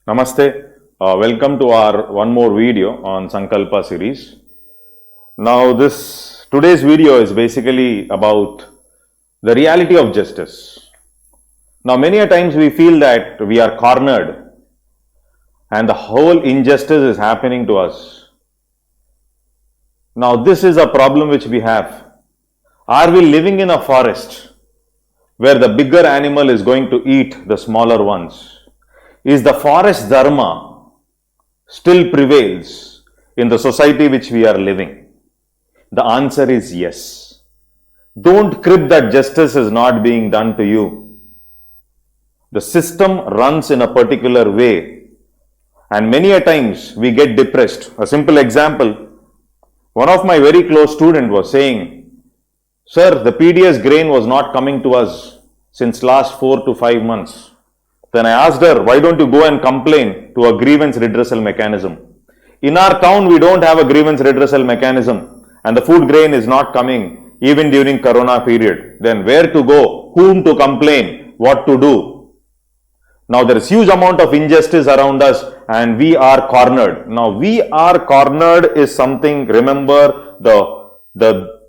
Namaste. Welcome to our one more video on Sankalpa series. Now today's video is basically about the reality of justice. Now many a times we feel that we are cornered and the whole injustice is happening to us. Now this is a problem which we have. Are we living in a forest where the bigger animal is going to eat the smaller ones? Is the forest dharma still prevails in the society which we are living? The answer is yes. Don't crib that justice is not being done to you. The system runs in a particular way, and many a times we get depressed. A simple example, one of my very close students was saying, "Sir, the PDS grain was not coming to us since last 4 to 5 months. Then I asked her, why don't you go and complain to a grievance redressal mechanism? In our town, we don't have a grievance redressal mechanism and the food grain is not coming even during Corona period. Then where to go? Whom to complain? What to do?" Now there is huge amount of injustice around us and we are cornered. Now we are cornered is something, remember,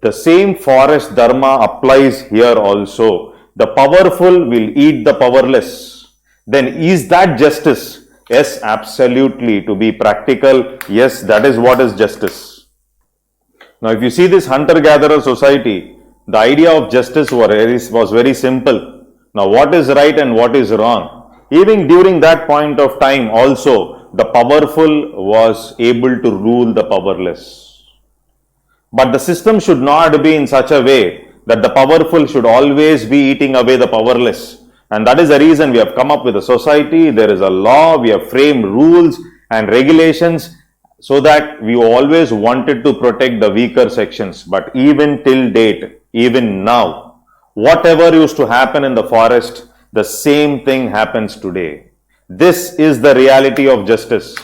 the same forest dharma applies here also. The powerful will eat the powerless. Then is that justice? Yes, absolutely. To be practical, yes, that is what is justice. Now if you see this hunter-gatherer society, the idea of justice was very simple. Now what is right and what is wrong? Even during that point of time also, the powerful was able to rule the powerless. But the system should not be in such a way that the powerful should always be eating away the powerless. And that is the reason we have come up with a society, there is a law, we have framed rules and regulations so that we always wanted to protect the weaker sections. But even till date, even now, whatever used to happen in the forest, the same thing happens today. This is the reality of justice.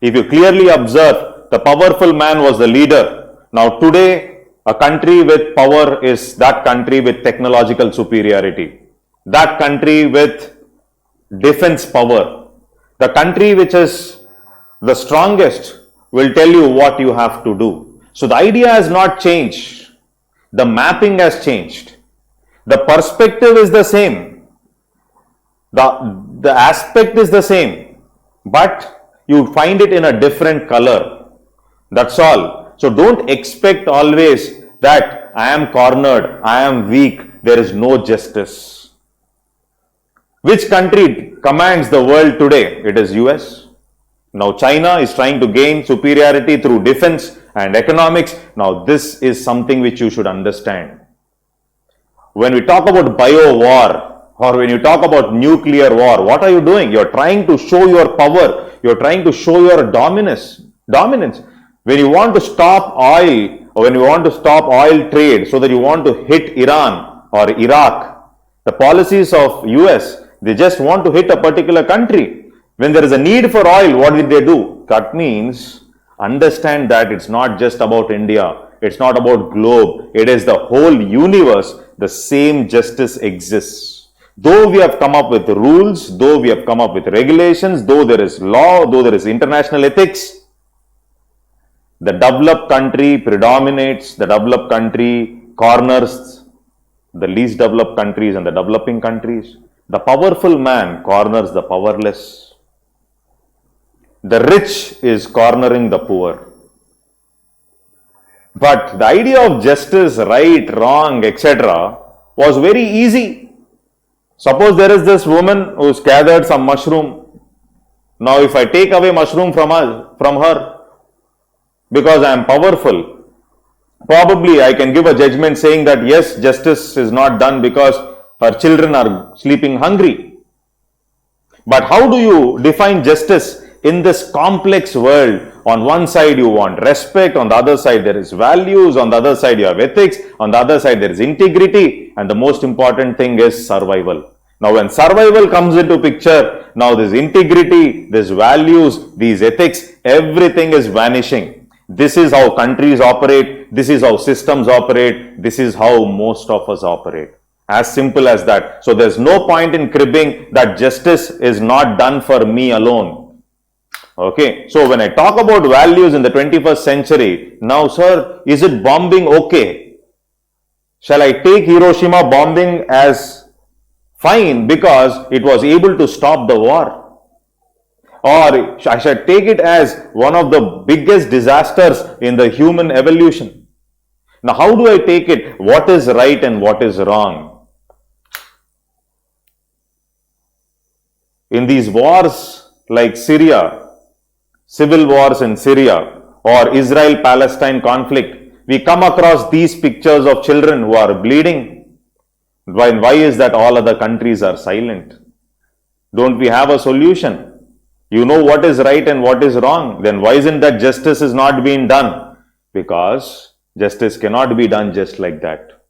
If you clearly observe, the powerful man was the leader. Now today, a country with power is that country with technological superiority. That country with defense power, the country which is the strongest will tell you what you have to do. So the idea has not changed. The mapping has changed. The perspective is the same. The aspect is the same, but you find it in a different color. That's all. So don't expect always that I am cornered, I am weak, there is no justice. Which country commands the world today? It is US. Now China is trying to gain superiority through defense and economics. Now this is something which you should understand. When we talk about bio war or when you talk about nuclear war, what are you doing? You are trying to show your power. You are trying to show your dominance. When you want to stop oil or when you want to stop oil trade so that you want to hit Iran or Iraq, the policies of US, they just want to hit a particular country. When there is a need for oil, what did they do? That means understand that it's not just about India. It's not about globe. It is the whole universe. The same justice exists. Though we have come up with rules, though we have come up with regulations, though there is law, though there is international ethics, the developed country predominates, the developed country corners the least developed countries and the developing countries. The powerful man corners the powerless. The rich is cornering the poor. But the idea of justice, right, wrong, etc. was very easy. Suppose there is this woman who's gathered some mushroom. Now if I take away mushroom from her, because I am powerful, probably I can give a judgment saying that yes, justice is not done because her children are sleeping hungry. But how do you define justice in this complex world? On one side you want respect, on the other side there is values, on the other side you have ethics, on the other side there is integrity, and the most important thing is survival. Now when survival comes into picture, now this integrity, this values, these ethics, everything is vanishing. This is how countries operate. This is how systems operate. This is how most of us operate. As simple as that. So there's no point in cribbing that justice is not done for me alone. Okay. So when I talk about values in the 21st century, now sir, is it bombing okay? Shall I take Hiroshima bombing as fine because it was able to stop the war? Or I should take it as one of the biggest disasters in the human evolution. Now, how do I take it? What is right and what is wrong? In these wars like Syria, civil wars in Syria, or Israel-Palestine conflict, we come across these pictures of children who are bleeding. Why is that all other countries are silent? Don't we have a solution? You know what is right and what is wrong. Then why isn't that justice is not being done? Because justice cannot be done just like that.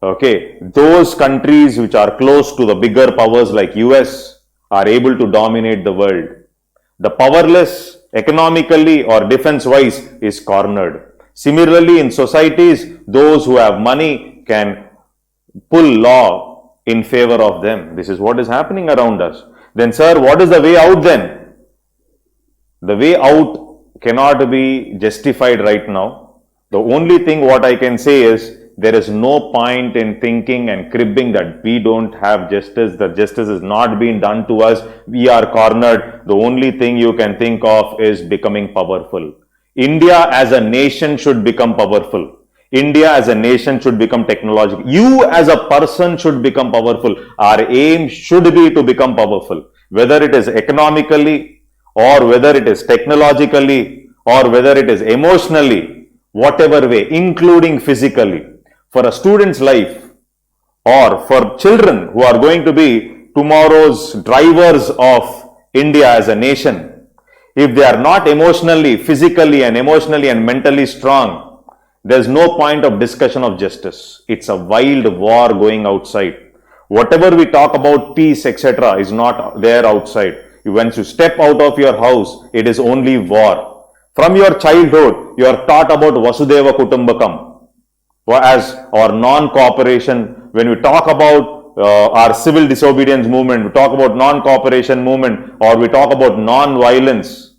Okay, those countries which are close to the bigger powers like US are able to dominate the world. The powerless economically or defense wise is cornered. Similarly, in societies, those who have money can pull law in favor of them. This is what is happening around us. Then sir, what is the way out then? The way out cannot be justified right now. The only thing what I can say is there is no point in thinking and cribbing that we don't have justice, that justice is not being done to us, we are cornered. The only thing you can think of is becoming powerful. India as a nation should become powerful. India as a nation should become technological. You as a person should become powerful. Our aim should be to become powerful. Whether it is economically or whether it is technologically or whether it is emotionally, whatever way, including physically. For a student's life or for children who are going to be tomorrow's drivers of India as a nation, if they are not emotionally, physically and mentally strong, there's no point of discussion of justice. It's a wild war going outside. Whatever we talk about peace, etc., is not there outside. Once you step out of your house, it is only war. From your childhood, you are taught about Vasudeva Kutumbakam as or non-cooperation. When we talk about our civil disobedience movement, we talk about non-cooperation movement, or we talk about non-violence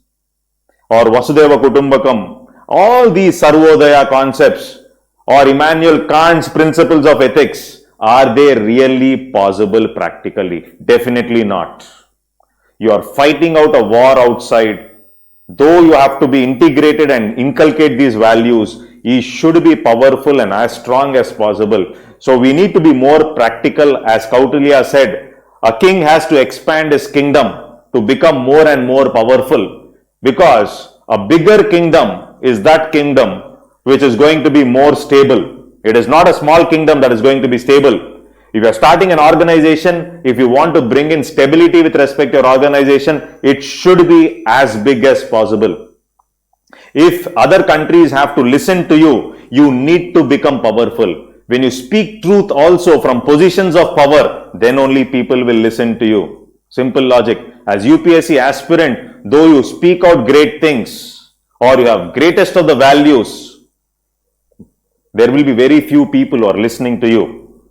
or Vasudeva Kutumbakam. All these Sarvodaya concepts or Immanuel Kant's principles of ethics, are they really possible practically? Definitely not. You are fighting out a war outside. Though you have to be integrated and inculcate these values, you should be powerful and as strong as possible. So we need to be more practical. As Kautilya said, a king has to expand his kingdom to become more and more powerful, because a bigger kingdom is that kingdom which is going to be more stable. It is not a small kingdom that is going to be stable. If you are starting an organization, if you want to bring in stability with respect to your organization, it should be as big as possible. If other countries have to listen to you, you need to become powerful. When you speak truth also from positions of power, then only people will listen to you. Simple logic. As UPSC aspirant, though you speak out great things, or you have greatest of the values, there will be very few people who are listening to you.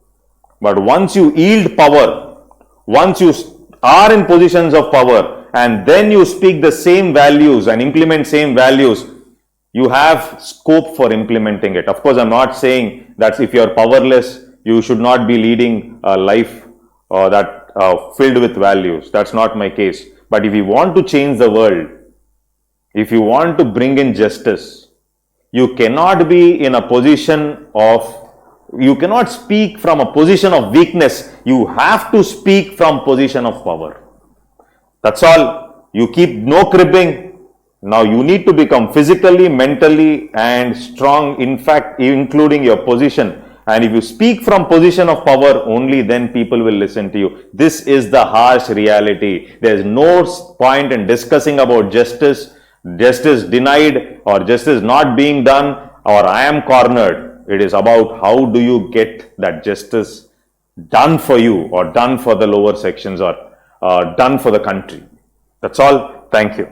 But once you yield power, once you are in positions of power, and then you speak the same values and implement same values, you have scope for implementing it. Of course, I'm not saying that if you are powerless, you should not be leading a life that filled with values. That's not my case. But if you want to change the world, if you want to bring in justice, you cannot be in a position of, you cannot speak from a position of weakness. You have to speak from position of power. That's all. You keep no cribbing. Now you need to become physically, mentally and strong, in fact, including your position. And if you speak from position of power, only then people will listen to you. This is the harsh reality. There is no point in discussing about justice denied or justice not being done or I am cornered. It is about how do you get that justice done for you or done for the lower sections or done for the country. That's all. Thank you.